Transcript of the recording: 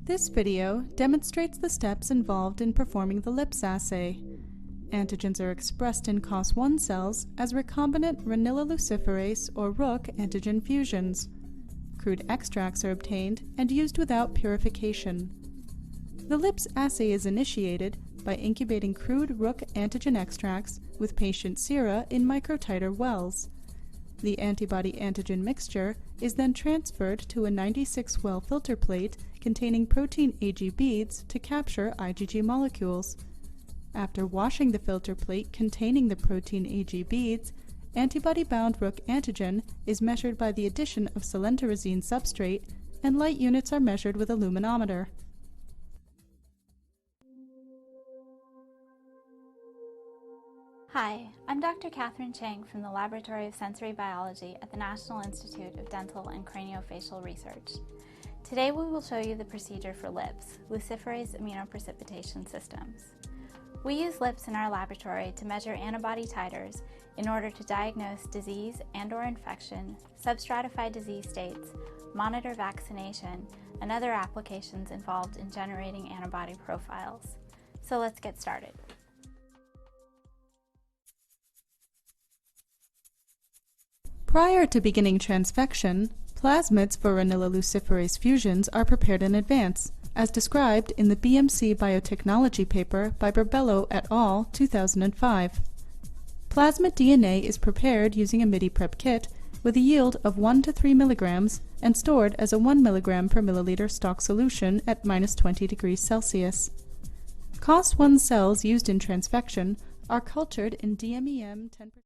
This video demonstrates the steps involved in performing the LIPS assay. Antigens are expressed in COS1 cells as recombinant Renilla luciferase or Ruc-antigen fusions. Crude extracts are obtained and used without purification. The LIPS assay is initiated by incubating crude Ruc-antigen extracts with patient sera in microtiter wells. The antibody-antigen mixture is then transferred to a 96-well filter plate containing protein Ag beads to capture IgG molecules. After washing the filter plate containing the protein Ag beads, antibody-bound Ruc-antigen is measured by the addition of selenterosine substrate, and light units are measured with a luminometer. Hi, I'm Dr. Kathryn Ching from the Laboratory of Sensory Biology at the National Institute of Dental and Craniofacial Research. Today we will show you the procedure for LIPS, Luciferase Immunoprecipitation Systems. We use LIPS in our laboratory to measure antibody titers in order to diagnose disease and/or infection, substratify disease states, monitor vaccination, and other applications involved in generating antibody profiles. So let's get started. Prior to beginning transfection, plasmids for Renilla luciferase fusions are prepared in advance, as described in the BMC Biotechnology paper by Burbelo et al. 2005. Plasmid DNA is prepared using a MIDI-Prep kit with a yield of 1 to 3 milligrams and stored as a 1 milligram per milliliter stock solution at -20 degrees Celsius. COS1 cells used in transfection are cultured in DMEM 10%.